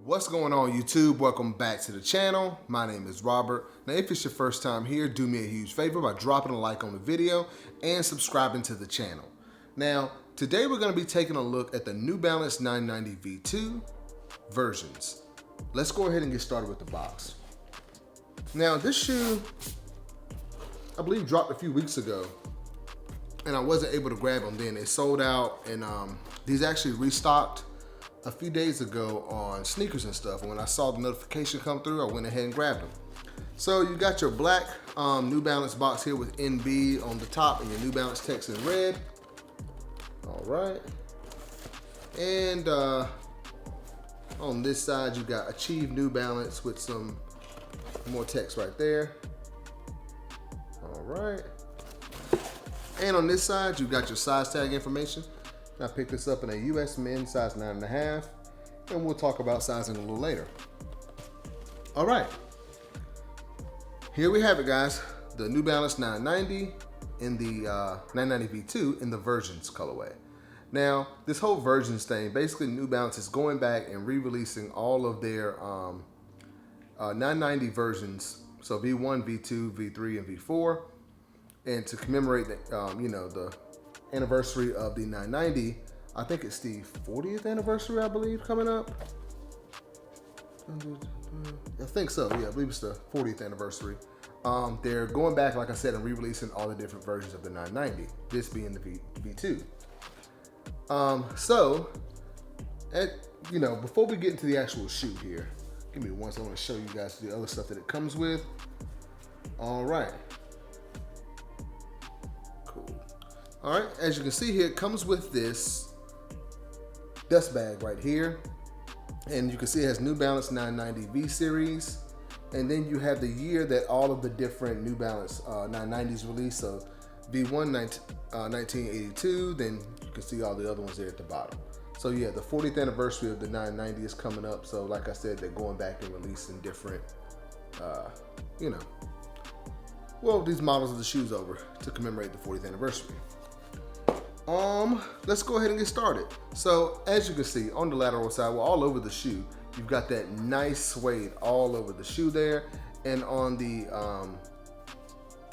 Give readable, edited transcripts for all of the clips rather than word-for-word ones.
What's going on, YouTube? Welcome back to the channel. My name is Robert. Now, if it's your first time here, do me a huge favor by dropping a like on the video and subscribing to the channel. Now, today we're going to be taking a look at the New Balance 990 V2 versions. Let's go ahead and get started with the box. Now, this shoe, I believe, dropped a few weeks ago, and I wasn't able to grab them then. They sold out, and these actually restocked a few days ago on sneakers and stuff. And when I saw the notification come through, I went ahead and grabbed them. So you got your black New Balance box here with NB on the top and your New Balance text in red. All right. And on this side, you got Achieve New Balance with some more text right there. All right. And on this side, you got your size tag information. I picked this up in a US men's size 9.5, and we'll talk about sizing a little later. All right, here we have it, guys. The New Balance 990 in the 990 V2 in the versions colorway. Now, this whole versions thing, basically New Balance is going back and re-releasing all of their 990 versions, so V1, V2, V3, and V4, and to commemorate the, the anniversary of the 990. I think it's the 40th anniversary, I believe, coming up. I think so, yeah, I believe it's the 40th anniversary. They're going back, like I said, and re-releasing all the different versions of the 990, this being the V2. Before we get into the actual shoe here, give me one second, I want to show you guys the other stuff that it comes with. All right. All right, as you can see here, it comes with this dust bag right here. And you can see it has New Balance 990 V series. And then you have the year that all of the different New Balance 990s released. So V1 1982, then you can see all the other ones there at the bottom. So yeah, the 40th anniversary of the 990 is coming up. So like I said, they're going back and releasing different, these models of the shoes over to commemorate the 40th anniversary. Let's go ahead and get started. So as you can see on the lateral side, well, all over the shoe, you've got that nice suede all over the shoe there. And on the,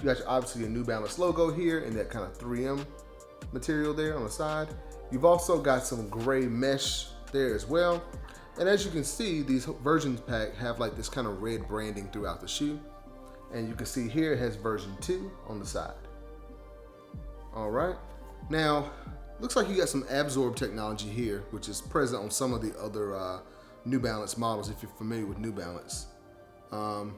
you got obviously your New Balance logo here and that kind of 3M material there on the side. You've also got some gray mesh there as well. And as you can see, these versions pack have like this kind of red branding throughout the shoe. And you can see here it has version 2 on the side. All right. Now, looks like you got some absorb technology here, which is present on some of the other New Balance models, if you're familiar with New Balance. In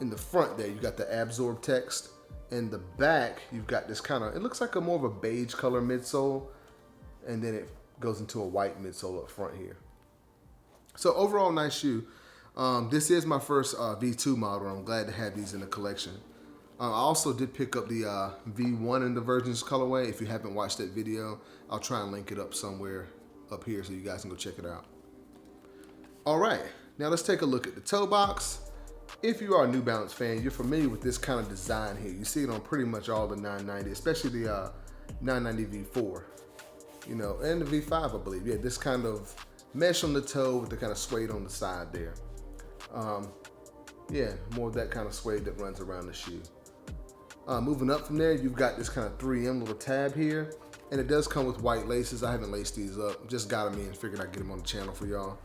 the front there, you got the absorb text. In the back, you've got this kind of, it looks like a more of a beige color midsole, and then it goes into a white midsole up front here. So overall, nice shoe. This is my first V2 model. I'm glad to have these in the collection. I also did pick up the V1 in the versions colorway. If you haven't watched that video, I'll try and link it up somewhere up here so you guys can go check it out. All right, now let's take a look at the toe box. If you are a New Balance fan, you're familiar with this kind of design here. You see it on pretty much all the 990, especially the 990 V4, and the V5, I believe. Yeah, this kind of mesh on the toe with the kind of suede on the side there. Yeah, more of that kind of suede that runs around the shoe. Moving up from there, you've got this kind of 3M little tab here, and it does come with white laces. I haven't laced these up, just got them in, figured I'd get them on the channel for y'all.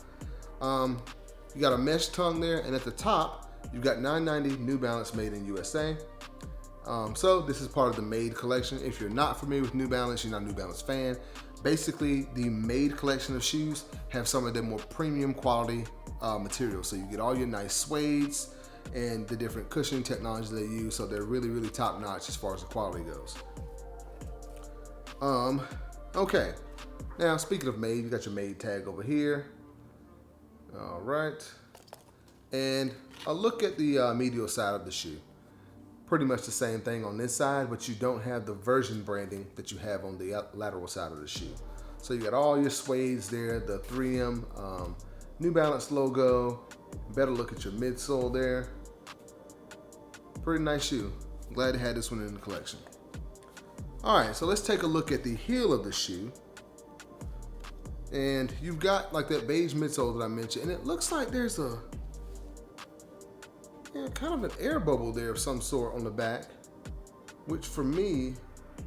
You got a mesh tongue there, and at the top, you've got 990 New Balance made in USA. So this is part of the Made collection. If you're not familiar with New Balance, you're not a New Balance fan, basically the Made collection of shoes have some of the more premium quality materials. So you get all your nice suedes and the different cushioning technology they use, so they're really, really top notch as far as the quality goes. Okay, now speaking of Made, you got your Made tag over here. All right, and a look at the medial side of the shoe. Pretty much the same thing on this side, but you don't have the version branding that you have on the lateral side of the shoe. So you got all your suedes there, the 3M New Balance logo. Better look at your midsole there. Pretty nice shoe. Glad to have this one in the collection. All right, so let's take a look at the heel of the shoe. And you've got like that beige midsole that I mentioned, and it looks like there's a kind of an air bubble there of some sort on the back, which for me,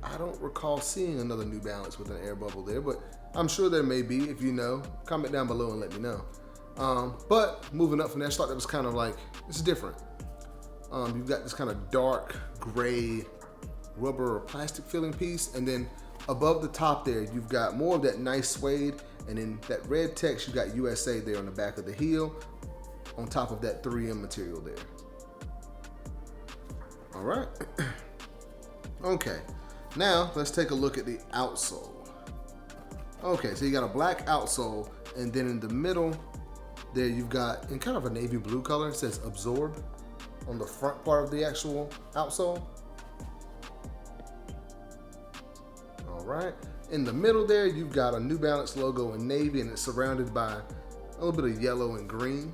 I don't recall seeing another New Balance with an air bubble there, but I'm sure there may be. If you know, comment down below and let me know. But moving up from there, I thought that was kind of like, it's different. You've got this kind of dark gray rubber or plastic filling piece, and then above the top there, you've got more of that nice suede, and then that red text, you got USA there on the back of the heel, on top of that 3M material there. All right. Okay, now let's take a look at the outsole. Okay, so you got a black outsole, and then in the middle there you've got, in kind of a navy blue color, it says absorb on the front part of the actual outsole. All right, in the middle there you've got a New Balance logo in navy, and it's surrounded by a little bit of yellow and green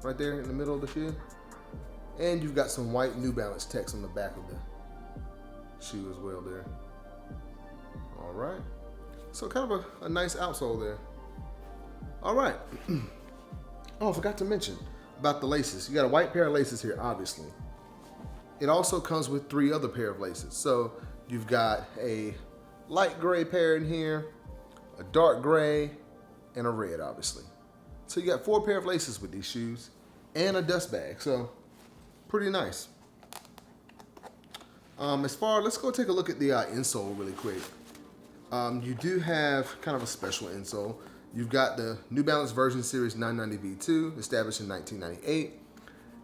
right there in the middle of the shoe. And you've got some white New Balance text on the back of the shoe as well there. All right, so kind of a nice outsole there. All right. Oh, I forgot to mention about the laces. You got a white pair of laces here, obviously. It also comes with 3 other pair of laces. So you've got a light gray pair in here, a dark gray, and a red, obviously. So you got 4 pair of laces with these shoes and a dust bag. So pretty nice. Let's go take a look at the insole really quick. You do have kind of a special insole. You've got the New Balance Version Series 990 V2, established in 1998.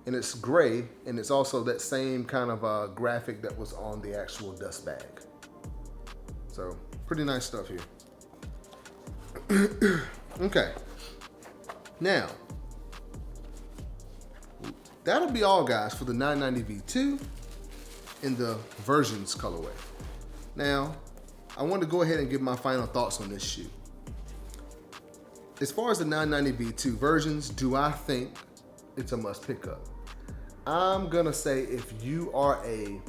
And it's gray, and it's also that same kind of graphic that was on the actual dust bag. So pretty nice stuff here. Okay. Now, that'll be all, guys, for the 990 V2 in the Versions colorway. Now, I want to go ahead and give my final thoughts on this shoe. As far as the 990 V2 versions, do I think it's a must pick up? I'm gonna say if you are a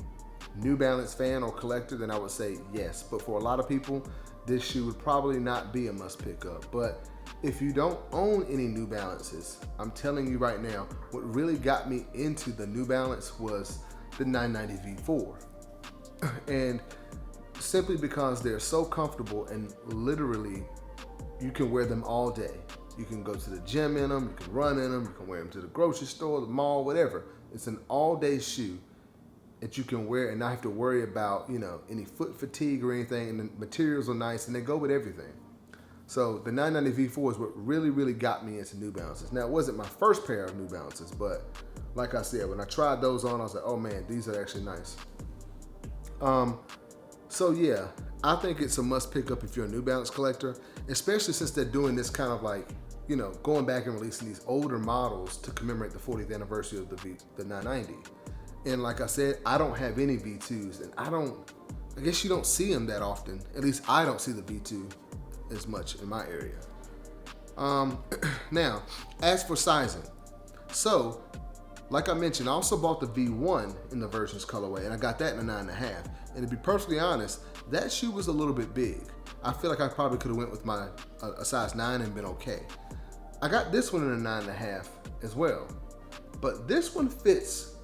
New Balance fan or collector, then I would say yes. But for a lot of people, this shoe would probably not be a must pick up. But if you don't own any New Balances, I'm telling you right now, what really got me into the New Balance was the 990 V4. And simply because they're so comfortable, and literally you can wear them all day. You can go to the gym in them, you can run in them, you can wear them to the grocery store, the mall, whatever. It's an all-day shoe that you can wear and not have to worry about, you know, any foot fatigue or anything, and the materials are nice and they go with everything. So the 990 V4 is what really, really got me into New Balances. Now, it wasn't my first pair of New Balances, but like I said, when I tried those on, I was like, oh man, these are actually nice. So yeah, I think it's a must pick up if you're a New Balance collector, especially since they're doing this kind of like, you know, going back and releasing these older models to commemorate the 40th anniversary of the 990. And like I said, I don't have any V2s, and I guess you don't see them that often. At least I don't see the V2 as much in my area. Now, as for sizing, so like I mentioned, I also bought the V1 in the Versions colorway, and I got that in a 9.5. And to be perfectly honest, that shoe was a little bit big. I feel like I probably could have went with my a size 9 and been okay. I got this one in a 9.5 as well, but this one fits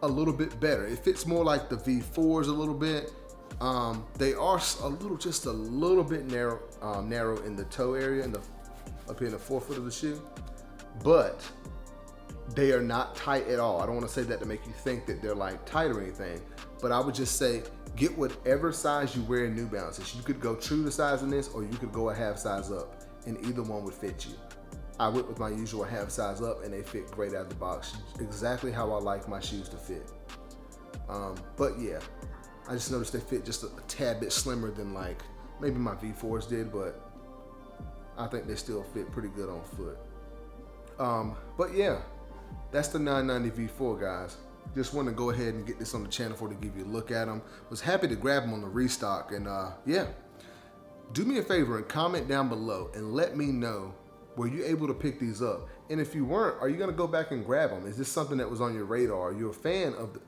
a little bit better. It fits more like the V4s a little bit. They are just a little bit narrow in the toe area, up here in the forefoot of the shoe, but they are not tight at all. I don't want to say that to make you think that they're like tight or anything, but I would just say get whatever size you wear in New Balances. You could go true to size in this, or you could go a half size up, and either one would fit you. I went with my usual half size up, and they fit great out of the box. Exactly how I like my shoes to fit. But yeah, I just noticed they fit just a tad bit slimmer than like maybe my V4s did, but I think they still fit pretty good on foot. But yeah, that's the 990 V4, guys. Just want to go ahead and get this on the channel for to give you a look at them. Was happy to grab them on the restock, and yeah, do me a favor and comment down below and let me know, were you able to pick these up? And if you weren't, are you gonna go back and grab them? Is this something that was on your radar? Are you a fan of the,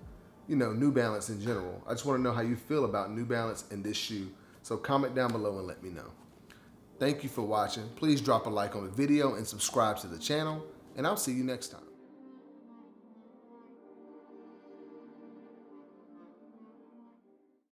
New Balance in general? I just want to know how you feel about New Balance and this shoe. So comment down below and let me know. Thank you for watching. Please drop a like on the video and subscribe to the channel, and I'll see you next time.